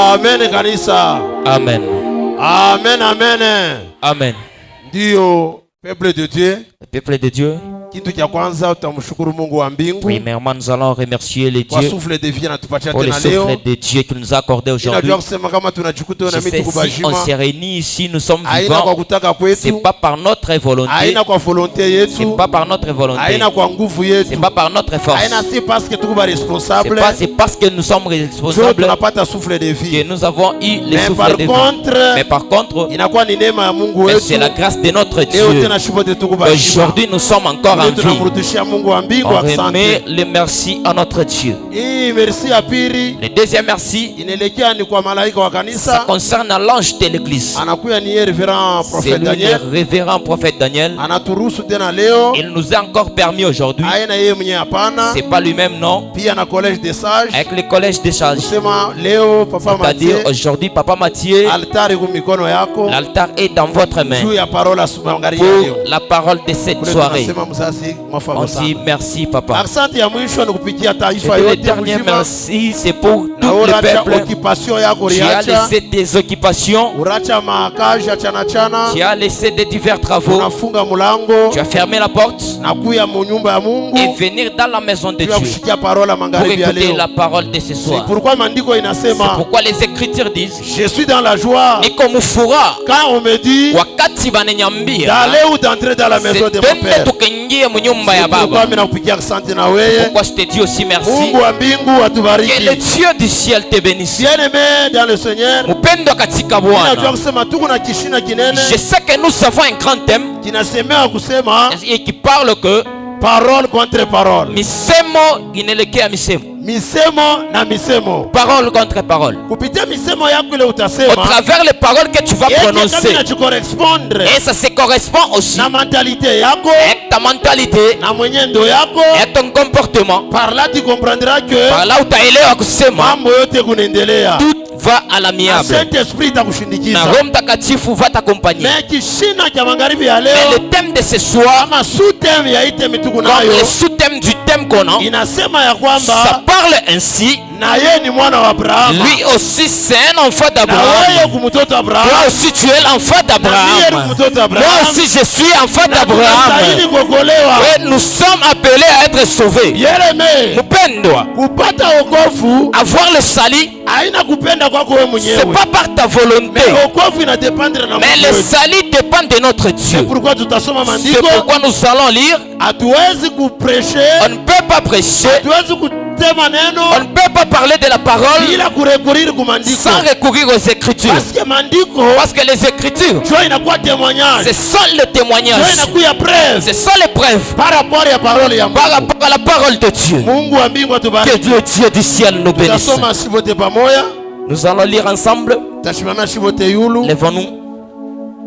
Amen kanisa. Amen. Amen, amen. Amen. Ndio peuple de Dieu. Le peuple de Dieu. Kitu cha kwanza utamshukuru Mungu wa mbingu. Premièrement, nous allons remercier les Kwa dieux souffle de vie anatupatia pour le tena leo. souffle de Dieu qu'il nous a accordé aujourd'hui. Inajua kusema kama tunajikuta na Je mimi sais, si tukubajima. on s'est réunis ici, nous sommes Haina kwa vivants. kutaka kwetu. C'est pas par notre volonté. Haina kwa volonté yetu. C'est pas par notre volonté. Haina kwa nguvu yetu. C'est pas par notre force. Haina si parce que tuko responsable. C'est parce que nous sommes responsables tunapata souffle de vie. que nous avons eu le souffle de vie. Mais par contre, inakuwa ni neema ya Mungu wetu. c'est la grâce de notre Dieu. Leo tena shibote tukubajima. Aujourd'hui, nous sommes encore en vie. Mungu wa mbingu, on remet le merci à notre Dieu. Merci ya pili. Le deuxième merci, inaelekea ni kwa malaika wa kanisa. Ça concerne l'ange de l'église. Anakuya ni révérend prophète Daniel. Le révérend prophète Daniel. Anaturuhusu tena leo. Il nous a encore permis aujourd'hui. Haina yeye mwenye hapana. C'est pas lui-même, non. Pia na collège des sages. Avec le collège des sages. Kusema leo papa Mathieu. C'est-à-dire aujourd'hui papa Mathieu. Altare kwa mikono yako. L'altar est dans votre main. Juu ya parole asubuhi pour la parole de cette soirée. On dit merci papa. Le dernier merci, c'est pour tout le peuple. Tu as laissé des occupations. Tu as laissé des divers travaux. Tu as fermé la porte et venir dans la maison de Dieu pour écouter la parole de ce soir. C'est pourquoi les Écritures disent, je suis dans la joie quand on me dit d'aller ou d'entrer dans la maison de mon père. Pourquoi je te dis aussi merci. Que le Dieu du ciel te bénisse. Bien-aimé dans le Seigneur, je sais que nous avons un grand thème et qui parle que parole contre parole. Misemo inelekea misemo. Misemo na misemo. Parole contre parole. Kupitia misemo yako ile utasema. Au travers les paroles que tu vas prononcer. Et ça se correspond aussi. Na mentalité yako. Et ta mentalité. Na mwenendo yako. Et ton comportement. Par là tu comprendras que. Par là utaelewa kusema. Mambo yote kunaendelea. Tout va à l'amiable. Saint-Esprit takushindikiza. Na Roho Mtakatifu va t'accompagner. Mais kishina cha magharibi ya leo. Mais le thème de ce soir. Kama sous-thème ya itemi tuko nayo. Le sous-thème du thème qu'on a. Inasema ya kwamba. Ça parle ainsi. Na yeye ni mwana wa Abraham. Lui aussi c'est un enfant d'Abraham. Na wewe kumtoto Abraham. Toi aussi tu es l'enfant d'Abraham. Moi aussi je suis enfant d'Abraham. Et nous sommes appelés à être sauvés. Mpendwa, kupata wokovu, avoir le salut, haina kupenda kwako wewe mwenyewe. C'est pas par ta volonté. Mais wokovu inadépendre na Mungu. Mais le salut dépend de notre Dieu. C'est pourquoi tutasoma maandiko. C'est pourquoi nous allons lire. Hatuwezi kuprêcher. On ne peut pas prêcher. Hatuwezi kutema neno. On ne peut pas parler de la parole bila kurecourir kwa maandiko. Sans recourir aux Écritures. Parce que les Écritures, ndio inakuwa témoignage. C'est ça le témoignage. Ndio inakuwa preuve. C'est ça les preuves. Par rapport à la parole ya Mungu. Par rapport à la parole de Dieu. Mungu wa mbingu atubariki. Que Dieu du ciel nous bénisse. Tutasoma shivote pamoja. Nous allons lire ensemble. Tashimama shivote yulu. Lèvons-nous.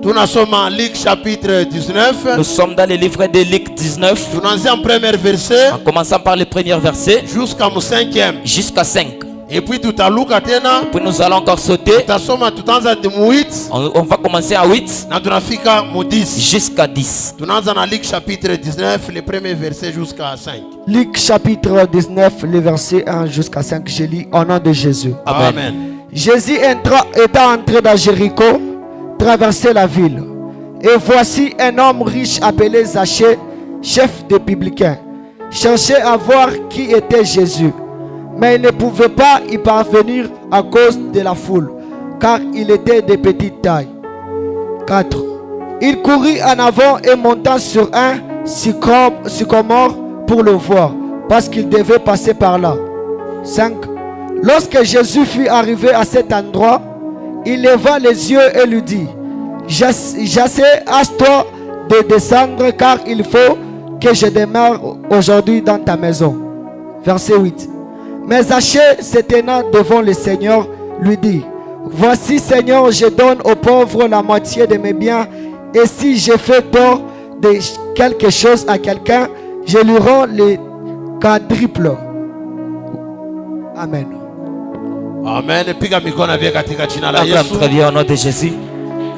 Tunasoma Luc chapitre 19. Nous sommes dans le livre de Luc 19. Tunaanzia en premier verset. En commençant par le premier verset. Jusqu'à mon 5e. Jusqu'à 5. Et puis tutaluka tena. Puis nous allons encore sauter. Tutasoma tutaanza mu 8. On va commencer à 8. Na tunafika mu 10. Jusqu'à 10. Tunaanza na Luc chapitre 19, le premier verset jusqu'à 5. Luc chapitre 19, le verset 1 jusqu'à 5. Je lis au nom de Jésus. Amen. Amen. Jésus étant entré dans Jéricho, traversait la ville. Et voici un homme riche appelé Zachée, chef des publicains, cherchait à voir qui était Jésus. Mais il ne pouvait pas y parvenir à cause de la foule, car il était de petite taille. 4. Il courut en avant et monta sur un sycomore pour le voir, parce qu'il devait passer par là. 5. Lorsque Jésus fut arrivé à cet endroit, il leva les yeux et lui dit: J'essaie, hâte-toi de descendre, car il faut que je demeure aujourd'hui dans ta maison. Verset 8. Mais Zachée, se tenant devant le Seigneur, lui dit: Voici, Seigneur, je donne aux pauvres la moitié de mes biens, et si je fais tort de quelque chose à quelqu'un, je lui rends le quadruple. Amen. Amen. Piga mikono vya katika jina la Yesu. Très bien au nom de Jésus.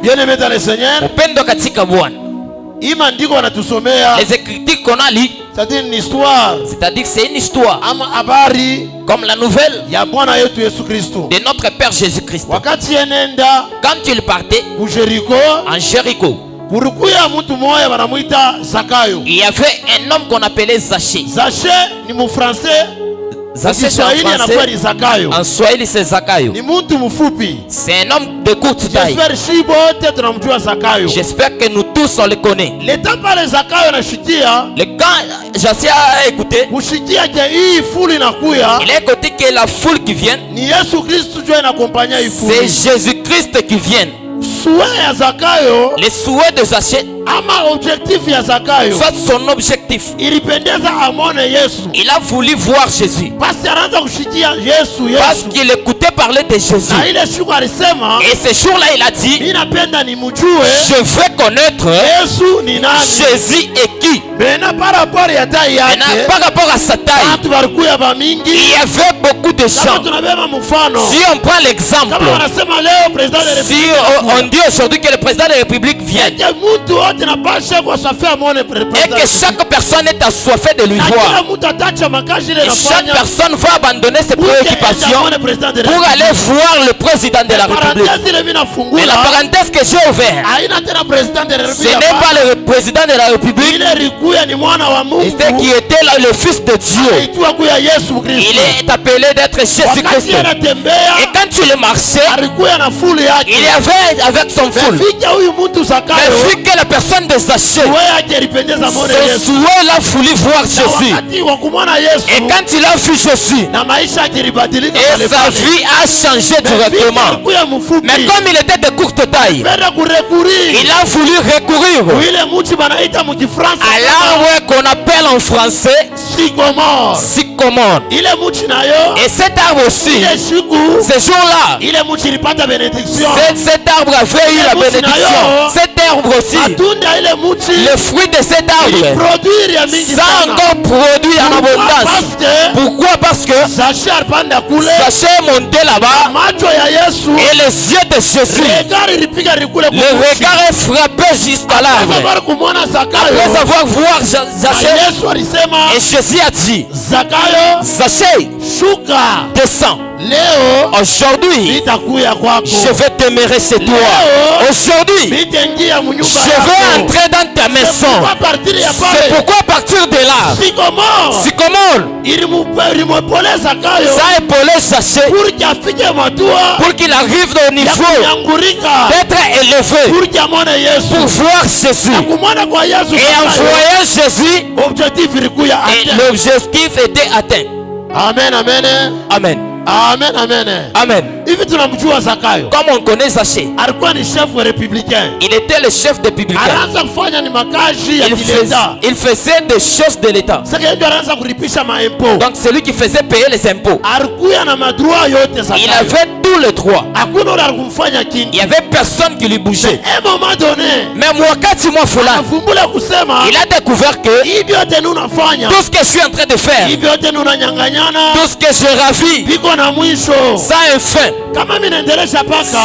Bien-aimé dans le Seigneur. Upendo katika Bwana. Hii maandiko wanatusomea. Les Écritures qu'on a lues. C'est-à-dire une histoire. C'est-à-dire que c'est une histoire. Ama habari comme la nouvelle ya Bwana yetu Yesu Kristo. De notre Père Jésus-Christ. Wakati yenenda quand il partait ku Jéricho, en Jéricho, kulikuya mtu mmoja wanamuita Zakayo. Il y avait un homme qu'on appelait Zachée. Zachée ni mu français. Zachée c'est en Swahili c'est Zakayo. Ni mtu mfupi. C'est un homme de courte taille. J'espère que nous tous on le connaît. Le temps par les Zakayo na shikia. Le quand Zachée a écouté. Kushikia ke hii fuli inakuya. Il a écouté que la foule qui vient. Ni Yesu Kristo ndio anakompanya hii fuli. C'est Jésus-Christ qui vient. Souhait ya Zakayo, les souhaits de Zachée, ama objectif ya Zakayo, soit son objectif, ilipendeza amone Yesu. Il a voulu voir Jésus parce qu'il écoutait parler de Jésus. Na ile siku alisema, et ce jour-là il a dit, ninapenda nimujue, je veux connaître Yesu ni nani. Jésus est qui. Maintenant par rapport ya taille yake, par rapport à sa taille, watu walikuwa ba mingi, il y avait beaucoup de gens. Si on prend l'exemple, si on dit aujourd'hui que le président de la République vient, et que chaque personne est assoiffée de lui voir, et chaque personne va abandonner ses préoccupations pour aller voir le président de la République. Mais la parenthèse que j'ai ouverte, ce n'est pas le président de la République, c'est qui était là le Fils de Dieu. Il est appelé d'être Jésus-Christ. Et quand tu le marchais, il y avait avec son foule. Mais vu que la personne de Zachée, son souhait l'a voulu voir Jésus. Et quand il a vu Jésus, et sa vie a changé directement. Mais comme il était de courte taille, il a voulu recourir à l'arbre qu'on appelle en français sycomore. Et cet arbre aussi, ce jour-là, cet arbre avait eu la bénédiction. Cet arbre aussi, le fruit de cet arbre, ça encore produit en abondance. Pourquoi? Parce que Zachée est monté là-bas et les yeux de Jésus, le regard est frappé jusqu'à l'arbre. Après avoir vu Zachée, et Jésus a dit, Zachée, descends. Aujourd'hui, je vais demeurer chez toi. Aujourd'hui, je vais entrer dans ta maison. C'est pourquoi à partir de là, Sycomore, ça a épaulé Zachée pour qu'il arrive au niveau d'être élevé pour voir Jésus. Et en voyant Jésus, l'objectif était atteint. Amen, amen, amen. Amen, amen. Amen. Comme on connaît Zachée, il était le chef des républicains. Il faisait des choses de l'État. Donc c'est lui qui faisait payer les impôts. Il avait tous les droits. Il n'y avait personne qui lui bougeait. Mais moi, il a découvert que tout ce que je suis en train de faire, tout ce que je ravis, ça a un fin.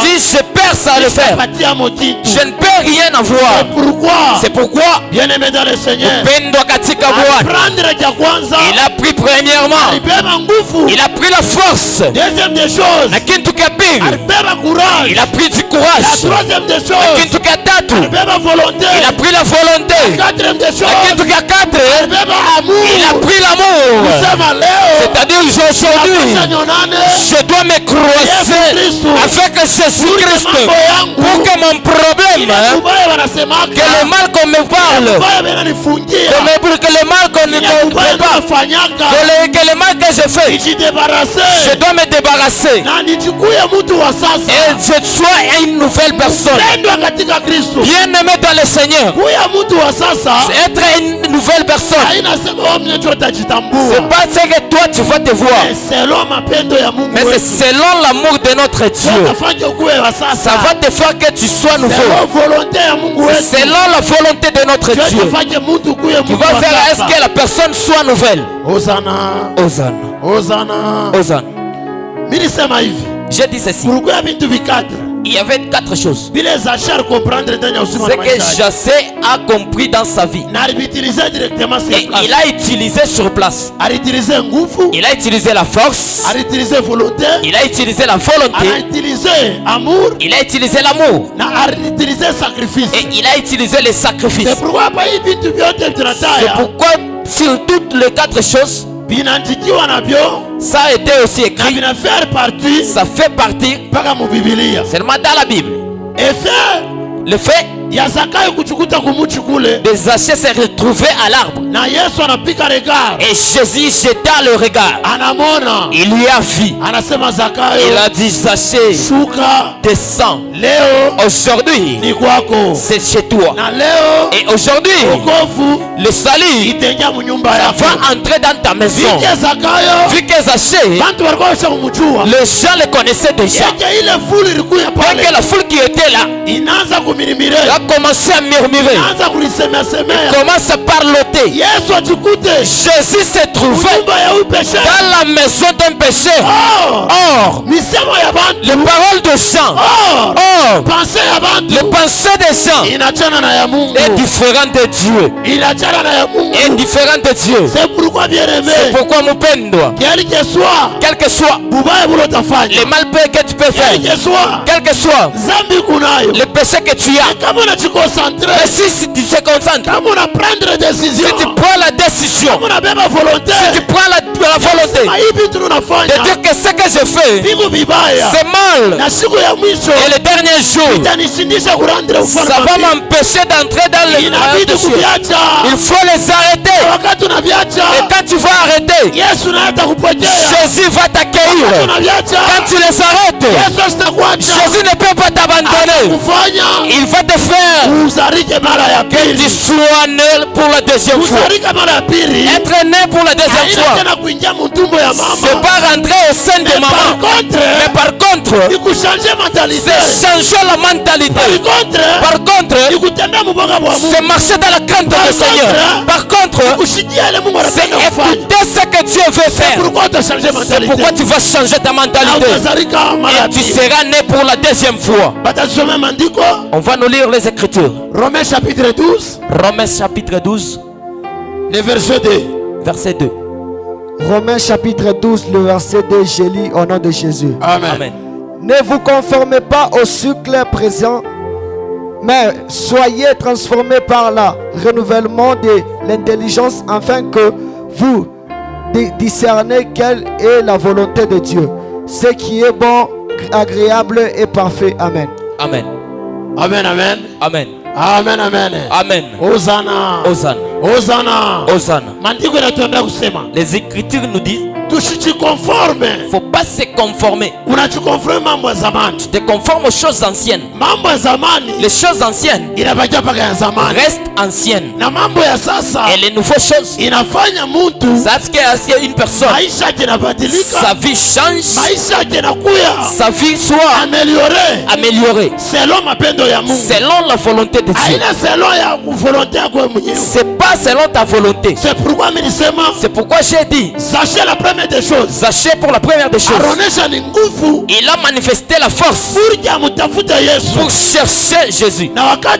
Si je perds ça le faire, je ne peux rien avoir. C'est pourquoi bien-aimé dans le Seigneur, il a pris premièrement, il a pris la force. Deuxième des choses, il a pris du courage. La troisième des choses, il a pris la volonté. Quatrième des choses, il a pris l'amour. C'est-à-dire aujourd'hui, je dois me croiser avec Jésus-Christ pour que mon problème, que le mal qu'on me parle, que le mal qu'on ne me parle, que le mal que je fais, je dois me débarrasser et je sois une nouvelle personne. Bien aimé dans le Seigneur, être une nouvelle personne, c'est pas ce que toi tu vas te voir, mais c'est selon l'amour de notre Dieu. Ça va te faire que tu sois nouveau. C'est selon la volonté de notre Dieu qui va faire est-ce que la personne soit nouvelle. Hosanna, Hosanna, Hosanna, Hosanna. J'ai dit ceci. Il y avait 4 choses. Ce que Jacé a compris dans sa vie. Et il a utilisé sur place. Il a utilisé la force. Il a utilisé la volonté. Il a utilisé l'amour. Et il a utilisé les sacrifices. C'est pourquoi sur toutes les 4 choses, ça a été aussi écrit. Ça fait partie seulement dans la Bible. Le fait de Zaché s'est retrouvé à l'arbre. Et Jésus jeta le regard. Il lui a vu. Il a dit, Zaché, descends. Aujourd'hui, c'est chez toi. Et aujourd'hui, le salut va entrer dans ta maison. Vu que Zaché, les gens le connaissaient déjà. Parce que la foule qui était là a commencé à murmurer. Il commence à parloter. Jésus s'est trouvé dans la maison d'un pécheur. Or, les paroles de Jean, les pensées de Jean est différent de Dieu. Est différent de Dieu. C'est pourquoi Mupendwa, quel que soit les malpés que tu peux faire, quel que soit le péché que tu as, mais si tu te concentres, si tu prends la décision, si tu prends la volonté de dire que ce que je fais c'est mal, et le dernier jour ça va m'empêcher d'entrer dans le royaume de Dieu, il faut les arrêter. Et quand tu vas arrêter, Jésus va t'accueillir. Quand tu les arrêtes, Jésus ne peut pas t'abandonner. Il va te faire que tu sois né pour la deuxième fois. Être né pour la deuxième fois, c'est pas rentrer au sein de maman, mais par contre c'est changer la mentalité. Par contre c'est marcher dans la crainte du Seigneur. Par contre c'est écouter ce que Dieu veut faire. C'est pourquoi tu vas changer ta mentalité et tu seras né pour la deuxième fois. On va nous lire les Écritures. Romains chapitre 12. Romains chapitre 12. Le verset 2. Verset 2. Romains chapitre 12, le verset 2, je lis au nom de Jésus. Amen. Amen. Ne vous conformez pas au cycle présent, mais soyez transformés par le renouvellement de l'intelligence afin que vous discernez quelle est la volonté de Dieu, ce qui est bon, agréable et parfait. Amen. Amen. Amen, amen. Amen. Amen, amen. Amen. Hosanna. Hosanna. Hosanna. Hosanna. Les Écritures nous disent tusijikonforme. Faut pas se conformer. Unajikonforme mambo ya zamani. Tu te conformes aux choses anciennes. Mambo ya zamani. Les choses anciennes inabakia paka ya zamani. Restent anciennes. Na mambo ya sasa. Et les nouvelles choses inafanya mtu. Ça fait que une personne. Maisha yake inabadilika. Sa vie change. Maisha yake inakuya. Sa vie soit améliorée. Selon mapendo ya Mungu. Selon la volonté de Dieu. Haina selon ya volonté yako mwenyewe. C'est pas selon ta volonté. C'est pourquoi milisema. C'est pourquoi j'ai dit. Sachez la première des choses. Sachez pour la première des choses. Il a manifesté la force pour chercher Jésus. Et quand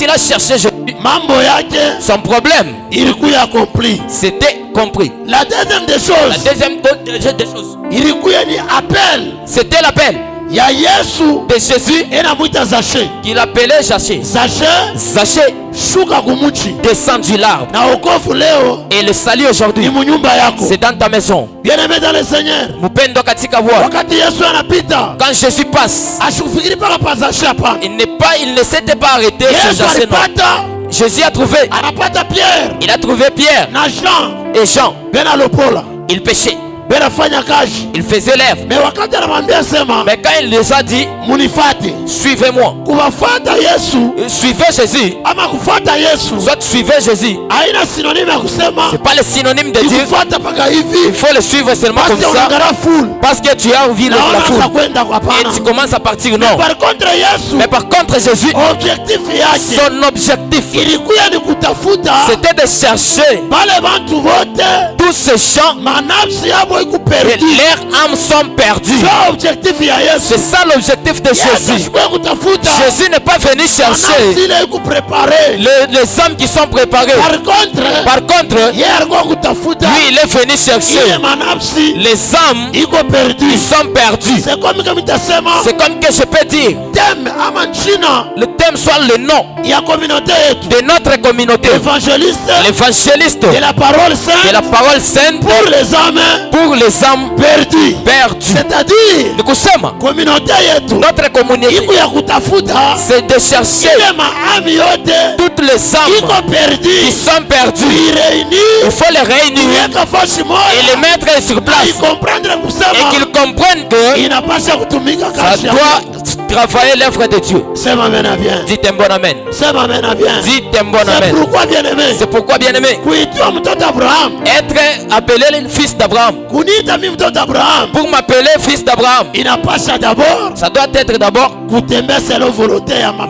il a cherché Jésus, son problème c'était compris. La deuxième des choses, c'était l'appel de Jésus qu'il appelait Zaché. Zaché descend du l'arbre. Et le salut aujourd'hui c'est dans ta maison. Bien-aimé dans le Seigneur, quand Jésus passe, il ne s'était pas arrêté sur Zaché. Jésus a trouvé Pierre et Jean. Il péchait. Il faisait l'œuvre. Mais quand il les a dit, suivez-moi, suivez Jésus, soit suivez Jésus, c'est pas le synonyme de dire il faut le suivre seulement comme ça parce que tu as envie de la foule et tu commences à partir. Non. Mais par contre Jésus, son objectif c'était de chercher tous tous ces gens, leurs âmes sont perdues. C'est ça l'objectif de Jésus. Jésus n'est pas venu chercher les âmes qui sont préparées. Par contre, lui il est venu chercher les âmes qui sont perdues. C'est comme que je peux dire le thème soit le nom de notre communauté, l'évangéliste de la parole sainte pour les âmes perdues. C'est-à-dire notre communauté, c'est de chercher toutes les âmes qui sont perdues. Il faut les réunir et les mettre sur place et qu'ils comprennent que ça doit travailler l'œuvre de Dieu. Dites un bon amen. Dites un bon amen. C'est pourquoi bien aimé, être appelé le fils d'Abraham, pour m'appeler fils d'Abraham, ça doit être d'abord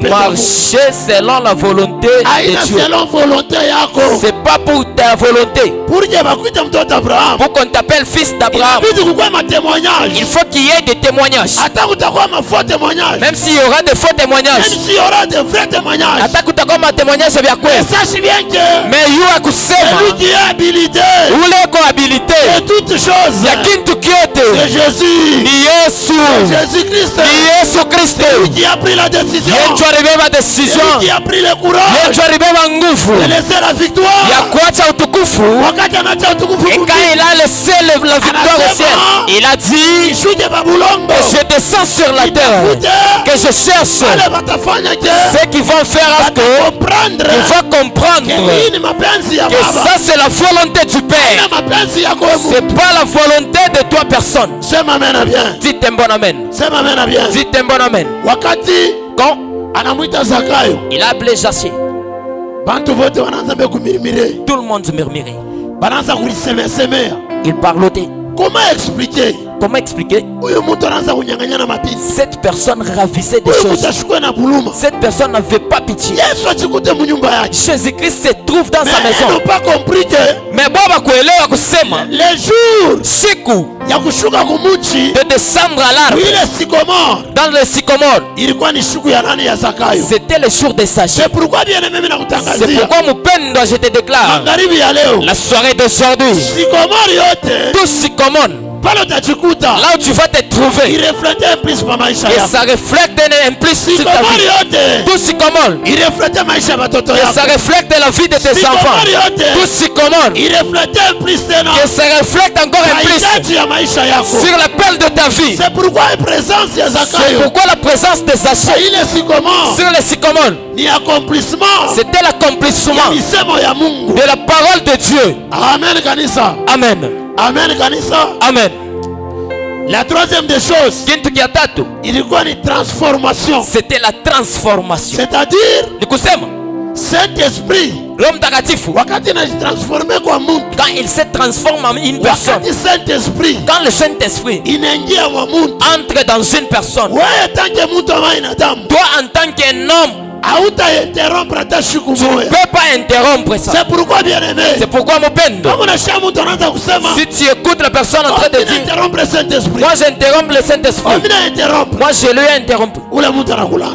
marcher selon la volonté de Dieu. C'est pas pour ta volonté. Pour qu'on t'appelle fils d'Abraham, il faut qu'il y ait des témoignages. Même s'il y aura des faux témoignages, mais il y a celui qui est habilité de toutes choses. C'est Jésus-Christ. Celui qui a pris la décision, celui qui a pris le courage de laisser la victoire. Et quand il a laissé la victoire au ciel, il a dit que je descends sur la terre, que je cherche ceux qui vont faire à ce qu'il va comprendre que ça c'est la volonté du Père. C'est pas la volonté de toi personne. Dites un bon amen. Dites un bon amen. Quand il a appelé Zaché, tout le monde murmurait. Il parlotait. Comment expliquer cette personne ravissait des choses. Cette personne n'avait pas pitié. Jésus-Christ se trouve dans sa maison. Mais les jours de descendre à l'arbre, dans le sycomore, c'était le jour de Zaché. C'est pourquoi mon père, je te déclare, la soirée d'aujourd'hui, tout sycomore, là où tu vas te trouver, et ça reflète un plus sur ta vie. Tout sycomore, et ça reflète la vie de tes enfants. Tout sycomore, et ça reflète encore un plus sur l'appel de ta vie. C'est pourquoi la présence de Zaché sur les sycomores, c'était l'accomplissement de la parole de Dieu. Amen. Amen. La troisième des choses, c'était la transformation. C'est-à-dire, Saint-Esprit, l'homme tagatifu, quand il se transforme en une personne, quand le Saint-Esprit entre dans une personne, toi en tant qu'un homme, tu ne peux pas interrompre ça. C'est pourquoi bien aimé, c'est pourquoi mon père, si tu écoutes la personne en train de dire moi j'interromps le Saint-Esprit, moi je lui ai interrompu,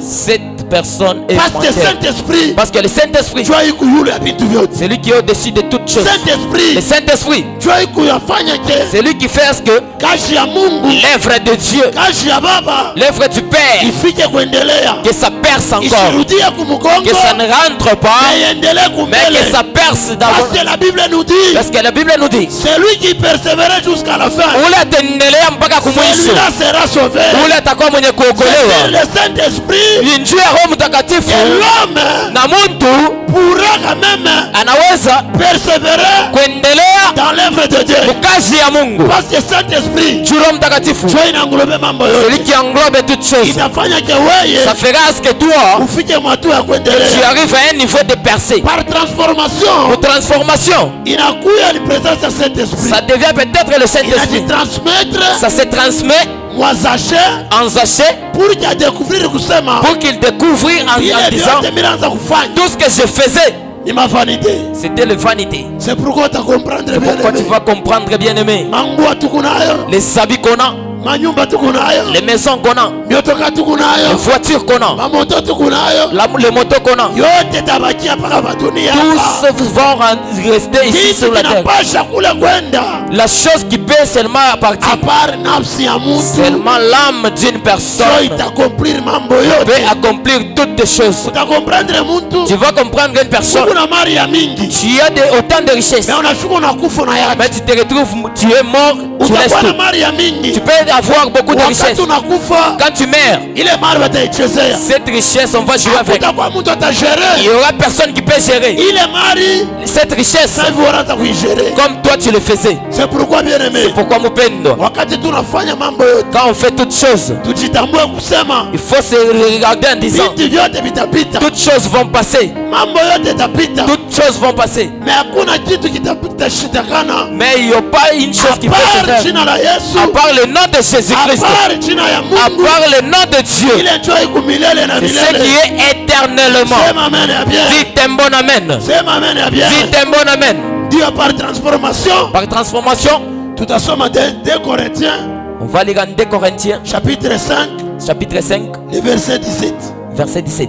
cette personne est mortelle. Parce que le Saint-Esprit, c'est lui qui est au-dessus de toutes choses. Le Saint-Esprit, c'est lui qui fait ce que l'œuvre de Dieu, l'œuvre du Père, que ça perce encore, que ça ne rentre pas, mais que ça perce d'abord. Parce que la Bible nous dit, celui qui persévérait jusqu'à la fin, celui-là sera sauvé. Le Saint-Esprit, et l'homme pourra quand même persévérer dans l'œuvre de Dieu. Parce que Saint-Esprit, celui qui englobe toutes choses, ça fera ce que toi tu arrives à un niveau de percée. Par transformation, ça devient peut-être le Saint-Esprit. Ça se transmet en Zaché pour qu'il découvre en disant tout ce que je faisais, C'était le vanité. C'est pourquoi tu vas comprendre, bien aimé. Les habits qu'on a, les maisons qu'on a, les voitures qu'on a, les motos qu'on a, tous vont rester ici sur la terre. La chose qui peut seulement partir, seulement l'âme d'une personne peut accomplir toutes les choses. Tu vas comprendre une personne, tu as autant de richesses, mais tu te retrouves, tu es mort, tu laisses tout. Tu peux avoir beaucoup de richesses. Quand tu meurs, cette richesse, on va jouer avec. Il n'y aura personne qui peut gérer cette richesse comme toi tu le faisais. C'est pourquoi, bien aimé, c'est pourquoi Mupendo, quand on fait toutes choses, il faut se regarder en disant toutes choses vont passer. Toutes choses vont passer. Mais il n'y a pas une chose qui peut se faire à part le nom de Jésus-Christ, à part le nom de Dieu. C'est ce qui est éternellement. Dites un bon amen. Dites un bon amen. Dieu par transformation. Par transformation. Tout à somme 2 Corinthiens. On va lire en 2 Corinthiens. Chapitre 5. Chapitre 5. Le verset 17. Verset 17.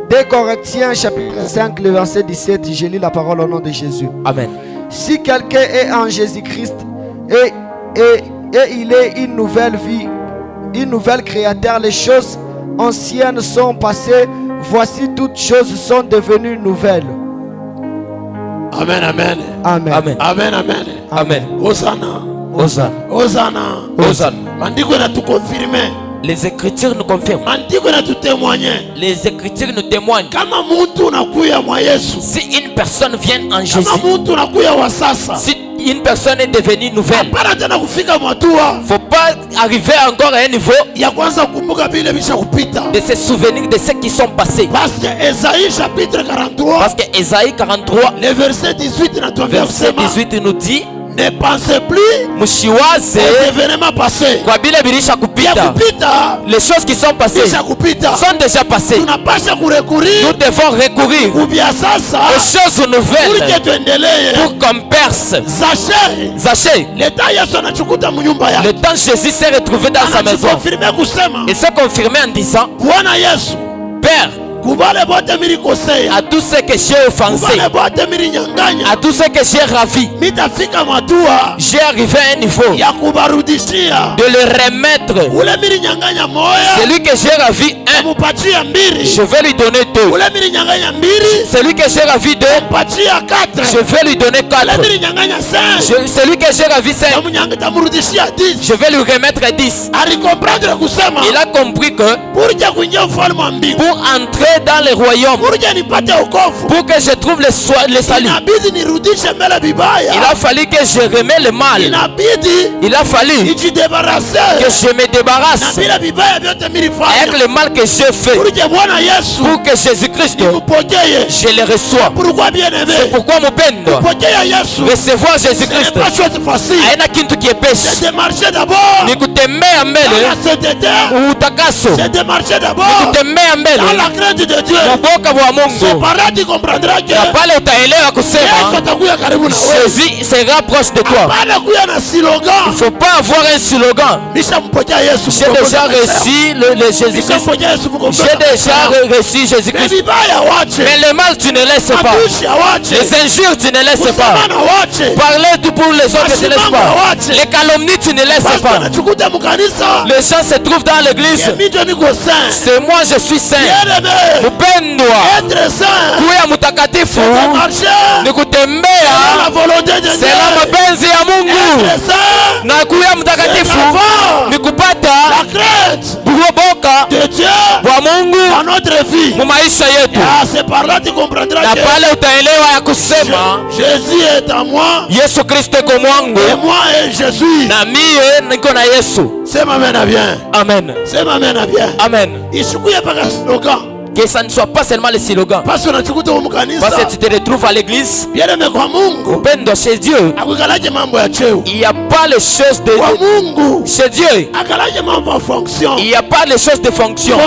2 Corinthiens chapitre 5, le verset 17, je lis la parole au nom de Jésus. Amen. Si quelqu'un est en Jésus-Christ et il est une nouvelle vie, une nouvelle créature, les choses anciennes sont passées, voici toutes choses sont devenues nouvelles. Amen, amen. Amen. Amen. Amen, amen. Amen. Hosanna. Hosanna. Hosanna. Hosanna. Mandiko na tout confirmer. Les Écritures nous confirment. Les Écritures nous témoignent. Si une personne vient en Jésus, si une personne est devenue nouvelle, il ne faut pas arriver encore à un niveau de se souvenir de ceux qui sont passés. Parce que Ésaïe 43, le verset 18 nous dit: ne pensez plus aux événements passés. Les choses qui sont passées sont déjà passées. Nous devons recourir aux choses nouvelles pour qu'on perce. Zaché, le temps Jésus s'est retrouvé dans sa maison. Il s'est confirmé en disant: Père, à tous ceux que j'ai offensés, à tous ceux que j'ai ravis, j'ai arrivé à un niveau de le remettre. Celui que j'ai ravi je vais lui donner 2. Celui que j'ai ravi 2, je vais lui donner 4. Celui que j'ai ravi 5, je vais lui remettre 10. Il a compris que pour entrer dans le royaume, pour que je trouve le salut, il a fallu que je remette le mal. Il a fallu que je me débarrasse avec le mal que j'ai fait, pour que Jésus-Christ, je le reçois. C'est pourquoi mon pendo, recevoir Jésus-Christ aina kintu kiepesi ni kutembea mbele utakaso, kutembea mbele uboka bwa Mungu, na pale utaelewa kusema Jésus sera proche de toi. Il ne faut pas avoir un slogan: j'ai déjà reçu le Jésus-Christ, j'ai déjà reçu Jésus-Christ. Mais le mal tu ne laisses pas, les injures tu ne laisses pas, parler pour les autres tu ne laisses pas, les calomnies tu ne laisses pas. Les gens se trouvent dans l'église, c'est moi je suis saint. Upendwa kuya mutakatifu ni kutembea sela mapenzi ya Mungu, na kuya mutakatifu ni kupata kuokoka kwa Mungu mu maisha yetu. Na pale utaelewa ya kusema Yesu Kristo kwa mwangu na mie niko na Yesu. Sema amen bien. Amen. Sema amen bien. Amen. Isikuye paka slogan. Que ça ne soit pas seulement les slogans. Parce que tu te retrouves à l'église. Chez Dieu, il n'y a pas les choses de chez Dieu. Il n'y a pas les choses de fonction.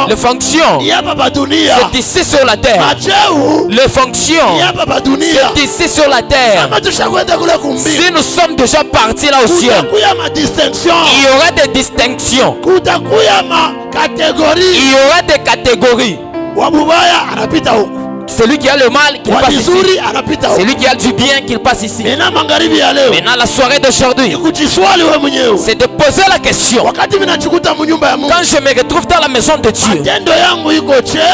Les fonctions, c'est ici sur la terre. Les fonctions, c'est ici sur la terre. Si nous sommes déjà partis là au ciel, il y aura des distinctions. Il y aura des catégories. Celui qui a le mal, qu'il passe ici. Celui qui a du bien, qu'il passe ici. Maintenant, la soirée d'aujourd'hui, c'est de poser la question. Quand je me retrouve dans la maison de Dieu,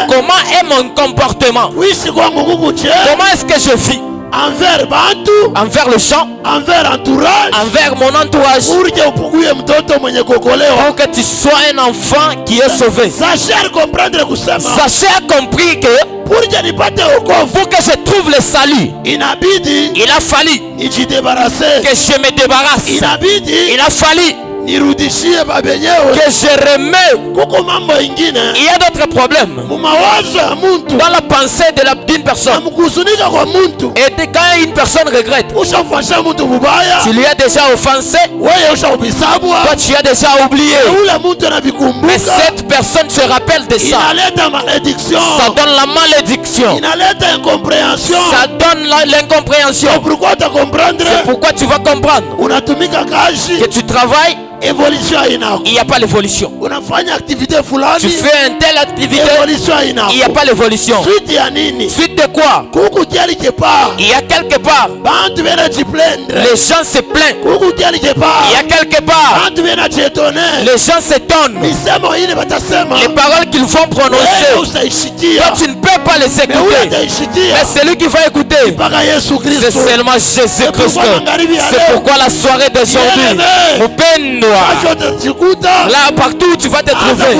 comment est mon comportement? Comment est-ce que je vis? Envers Bantu, envers le champ, envers entourage, envers mon entourage, pour que tu sois un enfant qui est sauvé. Sachez compris que pour que je trouve le salut, il a fallu que je me débarrasse. Il a fallu que je remets. Il y a d'autres problèmes dans la pensée d'une personne. Et quand une personne regrette, tu lui as déjà offensé, toi tu as déjà oublié, mais cette personne se rappelle de ça. Ça donne la malédiction, ça donne l'incompréhension. C'est pourquoi tu vas comprendre que tu travailles, il n'y a pas l'évolution. Tu fais une telle activité, il n'y a pas l'évolution. Suite de quoi? Il y a quelque part, les gens se plaignent. Il y a quelque part, les gens s'étonnent. Les paroles qu'ils vont prononcer, toi tu ne peux pas les écouter, mais celui qui va écouter, c'est seulement Jésus-Christ. C'est pourquoi la soirée d'aujourd'hui, là partout où tu vas te trouver,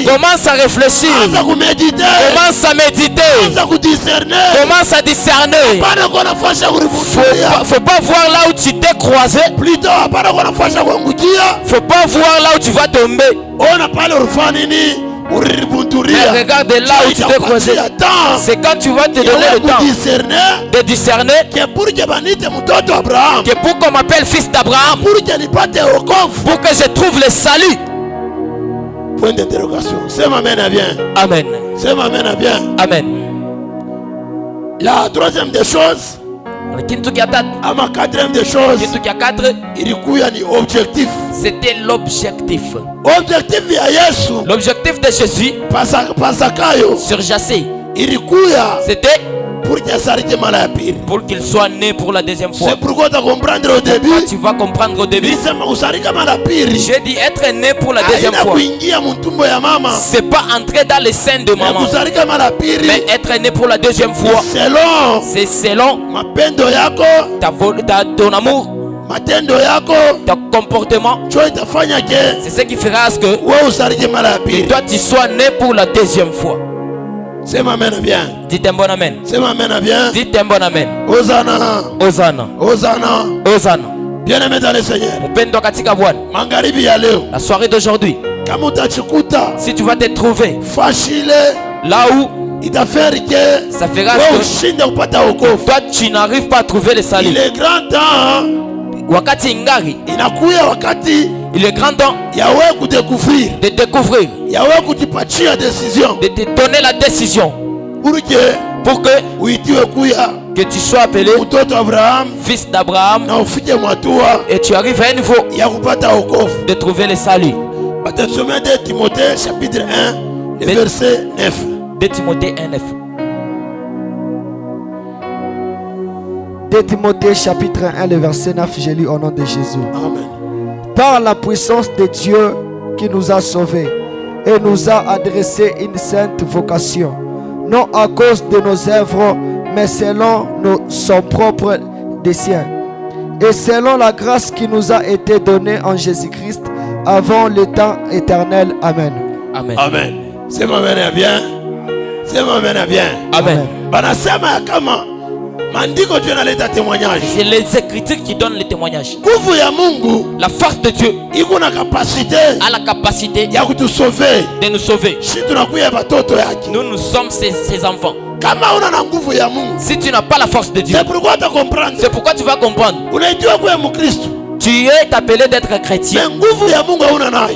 commence à réfléchir, commence à méditer, commence à discerner. Faut pas voir là où tu t'es croisé, faut pas voir là où tu vas tomber, mais regarde là où tu t'es croisé. C'est quand tu vas te donner le temps de discerner que pour qu'on m'appelle fils d'Abraham, pour que je trouve le salut. Point d'interrogation. C'est ma mène à bien. Amen. C'est ma mène à bien. Amen. La troisième des choses, ma quatrième des choses, objectif. C'était l'objectif. L'objectif de Jésus sur Jassé, c'était pour qu'il soit né pour la deuxième fois. C'est pourquoi tu vas comprendre au début. Tu vas comprendre au début. J'ai dit être né pour la deuxième fois. C'est pas entrer dans les seins de maman, mais être né pour la deuxième fois. C'est selon ton amour, ton comportement. C'est ce qui fera que toi tu sois né pour la deuxième fois. C'est ma mène à bien. Dites un bon amen. C'est ma mène à bien. Dites un bon amen. Hosanna. Hosanna. Hosanna. Hosanna. Bien aimé dans le Seigneur. La soirée d'aujourd'hui, si tu vas te trouver là où ça fera que toi tu n'arrives pas à trouver le salut. Il est grand temps. Wakati ingari. Il est grand temps de découvrir, de te donner la décision pour que tu sois appelé fils d'Abraham et tu arrives à un niveau de trouver le salut. 2 Timothée chapitre 1 le verset 9. 2 Timothée 1, 9. 2 Timothée chapitre 1 le verset 9, je lis au nom de Jésus. Amen. Par la puissance de Dieu qui nous a sauvés et nous a adressé une sainte vocation, non à cause de nos œuvres, mais selon son propre dessein, et selon la grâce qui nous a été donnée en Jésus-Christ avant le temps éternel. Amen. Amen. Amen. C'est ma mène à bien. C'est ma mène à bien. Amen. Banasema kama C'est les Écritures qui donnent le témoignage. La force de Dieu a la capacité de nous sauver. Nous sommes ses enfants. Si tu n'as pas la force de Dieu, c'est pourquoi tu vas comprendre. Tu es appelé d'être chrétien,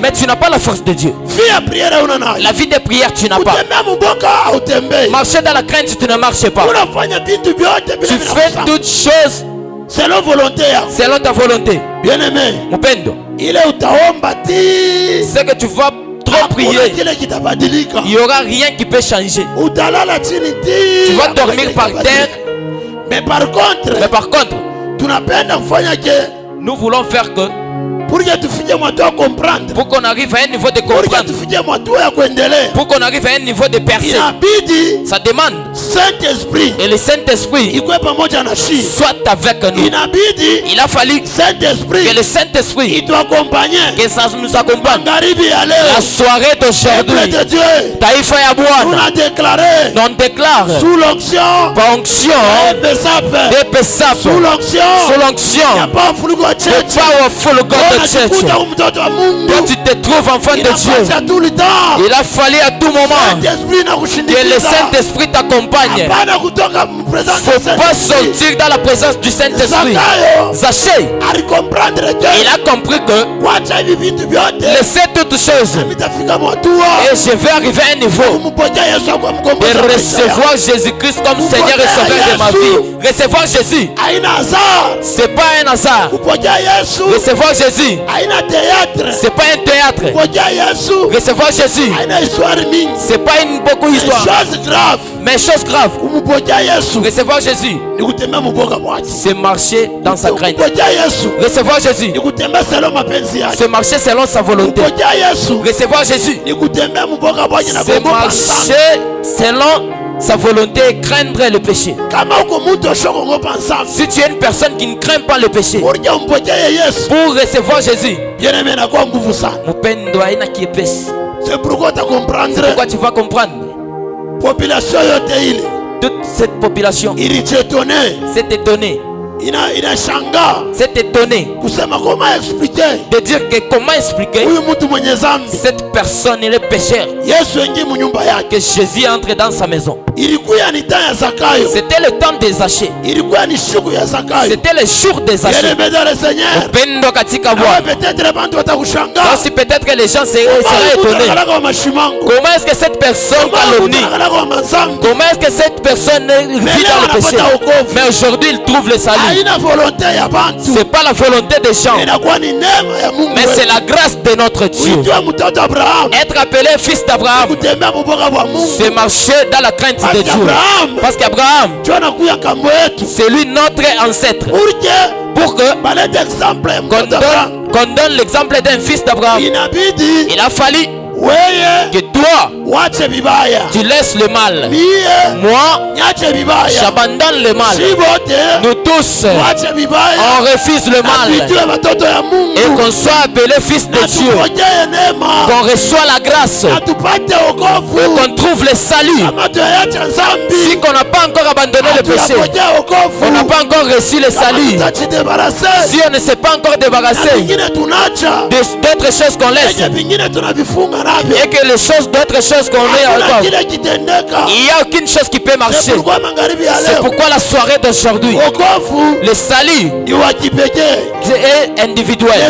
mais tu n'as pas la force de Dieu. La vie de prière, tu n'as pas. Marcher dans la crainte, tu ne marches pas. Tu fais toutes choses selon ta volonté. Bien-aimé, c'est que tu vas trop prier, il n'y aura rien qui peut changer. Tu vas dormir par terre. Mais par contre, nous voulons faire que pour qu'on arrive à un niveau de comprendre, pour qu'on arrive à un niveau de percer, ça demande Saint-Esprit et le Saint-Esprit soit avec nous. Il a fallu que le Saint-Esprit que ça nous accompagne. La soirée d'aujourd'hui, Taïfa et Abouane, on déclare sous l'onction de Pesap, sous l'onction de Powerful God Church. Quand tu te trouves enfant de Dieu, il a fallu à tout moment que le Saint-Esprit t'accompagne. Il ne faut pas sortir dans la présence du Saint-Esprit. Zaché, il a compris que laissez toutes choses et je vais arriver à un niveau de recevoir Jésus-Christ comme Seigneur et Sauveur de ma vie. Recevoir Jésus, c'est pas un hasard. Recevoir Jésus, c'est pas un théâtre. Recevoir Jésus, c'est pas beaucoup d'histoire, mais chose grave. Recevoir Jésus, c'est marcher dans sa crainte. Recevoir Jésus, c'est marcher selon sa volonté. Recevoir Jésus, c'est marcher selon sa volonté et craindre le péché. Si tu es une personne qui ne craint pas le péché, pour recevoir Jésus, c'est pourquoi tu vas comprendre. Toute cette population s'est étonnée. C'est étonné de dire que comment expliquer cette personne, il est pécheur, que Jésus entre dans sa maison. C'était le temps des Zachée. C'était le jour des Zachée. Si peut-être que les gens seraient étonnés, comment est-ce que cette personne calomnie, comment est-ce que cette personne vit dans le péché, mais aujourd'hui il trouve le salut. C'est pas la volonté des gens, mais c'est la grâce de notre Dieu. Être appelé fils d'Abraham, c'est marcher dans la crainte de Dieu. Parce qu'Abraham, c'est lui notre ancêtre. Pour que qu'on donne l'exemple d'un fils d'Abraham, il a fallu que toi tu laisses le mal. Moi j'abandonne le mal. Nous tous on refuse le mal et qu'on soit appelé fils de Dieu, qu'on reçoit la grâce et qu'on trouve le salut. Si qu'on n'a pas encore abandonné le péché, on n'a pas encore reçu le salut, si on ne s'est pas encore débarrassé d'autres choses qu'on laisse et que les choses d'autres choses qu'on met encore, il n'y a aucune chose qui peut marcher. C'est pourquoi la soirée d'aujourd'hui, le salut est individuel.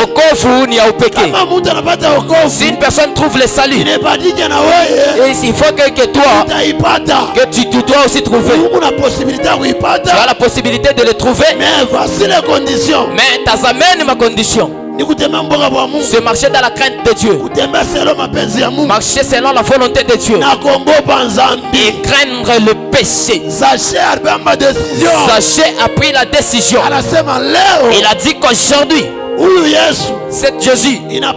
Au kofu ni ya upeke. Si une personne trouve le salut, il faut que toi, que tu dois aussi trouver. Tu as la possibilité de le trouver, mais voici les conditions. Mais tu amènes ma condition. C'est marcher dans la crainte de Dieu, marcher selon la volonté de Dieu et craindre le péché. Zaché a pris la décision. Il a dit qu'aujourd'hui c'est Jésus, il a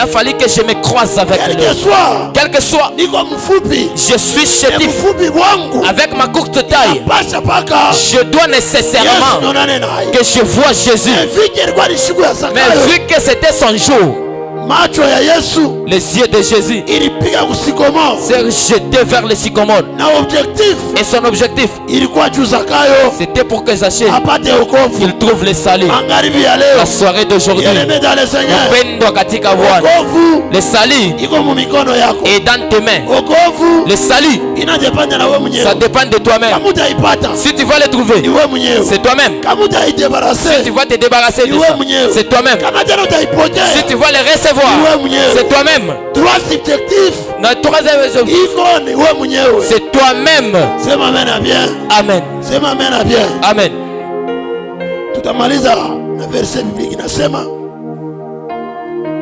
fallu que je me croise avec lui. Quel que soit, je suis chétif avec ma courte taille. Je dois nécessairement que je vois Jésus. Mais vu que c'était son jour, Les yeux de Jésus s'est jeté vers le sycomore. Et son objectif, c'était pour que Zachée il trouve le salut. La soirée d'aujourd'hui, le salut est dans tes mains. Le salut, ça dépend de toi-même. Si tu vas le trouver, c'est toi-même. Si tu vas te débarrasser de ça, c'est toi-même. Si tu vas le recevoir, c'est toi-même. Notre troisième objectif, c'est toi-même. Amen. Amen. Tutamaliza na verset biblique inasema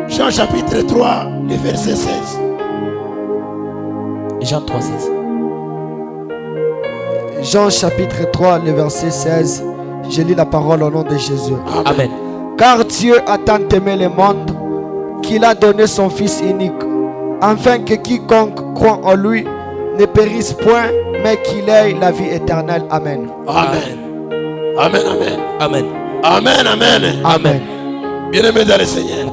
Jean chapitre 3 le verset 16. Jean 3, 16. Jean chapitre 3 le verset 16. Je lis la parole au nom de Jésus. Amen. Car Dieu a tant aimé le monde qu'il a donné son Fils unique, afin que quiconque croit en lui ne périsse point, mais qu'il ait la vie éternelle. Amen. Amen. Amen, amen. Amen. Amen, amen. Amen. Bien-aimé dans le Seigneur.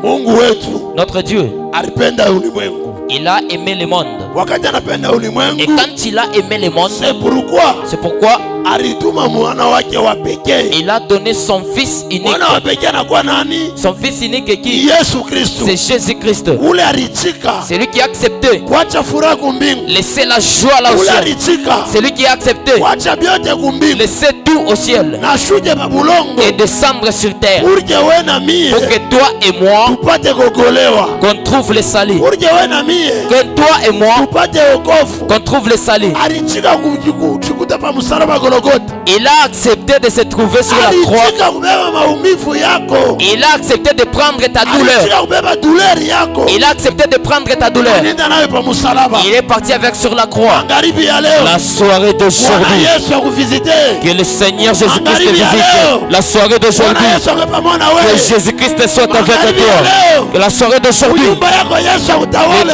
Mungu wetu Notre Dieu, alipenda ulimwengu. il a aimé le monde. Wakati anapenda ulimwengu, Et quand il a aimé le monde, c'est pourquoi alituma mwana wake wa pekee. il a donné son Fils unique. Mwana wa pekee anakuwa nani? Son Fils unique qui? Yesu Kristo. C'est Jésus-Christ. Ule alichika C'est lui qui a accepté kuacha furaha kumbingu. laisser la joie là au Ule ciel. alichika C'est lui qui a accepté kuacha vyote kumbingu. laisser tout au ciel Na shuje babulongo et descendre sur terre pour que wewe na mie pour que toi et moi tupate kuokolewa. qu'on trouve le salut. Pour que wewe na mie Que toi et moi tupate wokovu. qu'on trouve le salut. Alichika kujikuta pa msalaba Golgotha. Il a accepté de se trouver sur la croix. Alichika kubeba maumivu yako. Il a accepté de prendre ta douleur. Alichika kubeba douleur yako. Il a accepté de prendre ta douleur. Nenda nayo pa msalaba. Il est parti avec sur la croix. Magharibi ya leo. La soirée Bwana d'aujourd'hui, Yesu akuvisite. que le Seigneur Jésus-Christ te visite. La soirée Bwana d'aujourd'hui, Yesu awe pamoja na que wewe. Jésus-Christ soit avec toi. Que la soirée d'aujourd'hui, Nyumba yako Yesu et akutawale.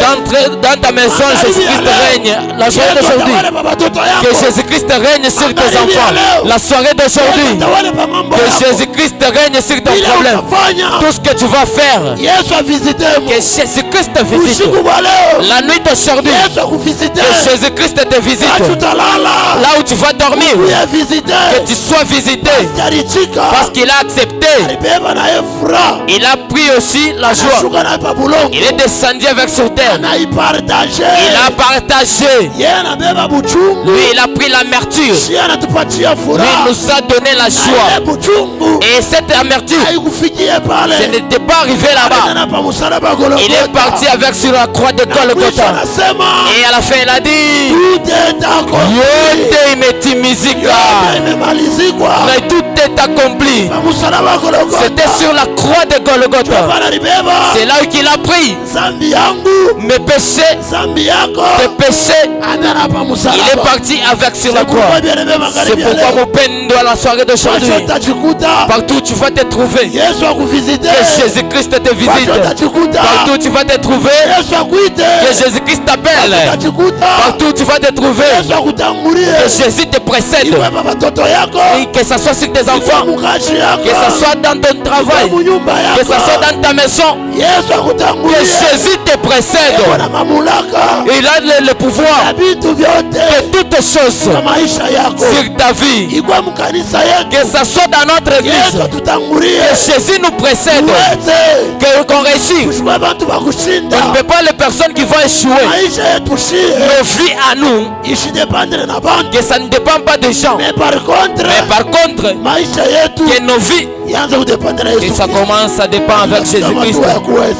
dans ta maison, Jésus-Christ règne. La soirée Yesu d'aujourd'hui, atawale pa watoto que yako. Jésus-Christ règne sur tes enfants. La soirée d'aujourd'hui, Atawale pa mambo que yako. Jésus-Christ règne sur ton Ile problème. utafanya. Tout ce que tu vas faire, Yesu avisite mu. que Jésus-Christ te visite. Usiku wa leo. La nuit d'aujourd'hui, Yesu akuvisite. que Jésus-Christ te visite. Tutalala. Là où tu vas dormir, Uya visite. que tu sois visité. Alichika. Parce qu'il a accepté. Alibeba na yeye furaha. Il a pris aussi la joie. Anashuka nayo pa bulongo. Il est descendu avec sur terre. Anaipartage. Il a partagé. Yeye anabeba buchungu. Lui, il a pris l'amertume. Si anatupatia Lui, furaha. il nous a donné la Na joie. ile buchungu Et cette amertume, haikufikie pale. ce n'était pas arrivé là-bas. Tena pa msalaba Golgotha. Il est parti avec sur la croix de Mwisho Golgotha. anasema Et à la fin, il a dit, tout est accompli. yote imetimizika. Yote imemalizikwa. Mais tout est accompli. Pa msalaba Golgotha. C'était sur la croix de Golgotha. Bwana alibeba C'est là qu'il a pris zambi yangu, mes péchés, zambi yako. tes péchés. Anana pa msalaba. Il est parti avec sur la C'est pourquoi croix. bien-aimé magharibi C'est ya pourquoi leo. mon pendo à la soirée d'aujourd'hui, Wacho utajikuta. partout où tu vas te trouver, Yesu akuvisite. que Jésus-Christ te visite. Wacho utajikuta. Partout où tu vas te trouver, Yesu akuite. que Jésus-Christ t'appelle. Utajikuta. Partout où tu vas te trouver, Yesu akutangulie. que Jésus te précède. Iwe pa watoto yako. Et que ça soit sur tes Iwe enfants, mukazi yako. que ça soit dans ton travail, Iwe munyumba yako. que ça soit dans ta maison, Yesu que akutangulie. Jésus te précède. Na mamlaka. Il a le pouvoir Na vitu vyote. de toutes choses Na maisha yako. sur ta vie. Iwe mkanisa yetu. Que ça soit dans notre église, Yesu tutangulie. que Jésus nous précède, Tuweze. qu'on réussisse. Tushukue bantu wa kushinda. On ne peut pas les personnes qui vont échouer. Maisha yetu shie. Nos vies à nous, Isidependere na bantu. que ça ne dépend pas des gens. Mais par contre. Mais par contre, Maisha yetu. que nos vies, Ianze kudependere que Yesu. ça commence à dépendre avec Jésus-Christ.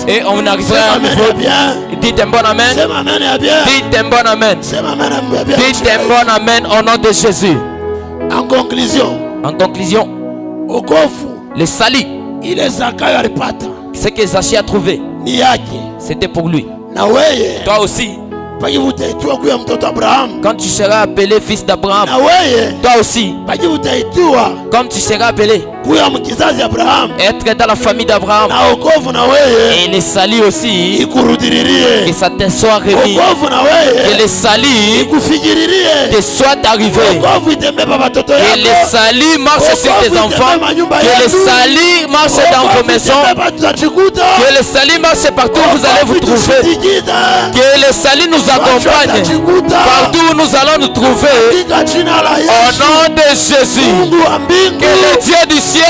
Et on arrivera à un Amen niveau. ya bien. Dites un bon amen. Sema amen ya bien. Dites un bon amen. Sema amen ya bien. Dites un bon amen au nom de Jésus. En conclusion. En conclusion, Wokovu le salut, ile Zakayo alipata ce que Zaché a trouvé, ni yake. c'était pour lui. Na weye Toi aussi, paji utaitwa kuya mtoto Abraham. quand tu seras appelé fils d'Abraham, Na weye toi aussi, paji utaitwa comme tu seras appelé être dans la famille d'Abraham, et les salis aussi, que ça te soit remis, que les salis te soient arrivés, que les salis marchent sur tes enfants, que les salis marchent dans vos maisons, que les salis marchent partout où vous allez vous trouver, que les salis nous accompagnent partout où nous allons nous trouver, au nom de Jésus. Que le Dieu du ciel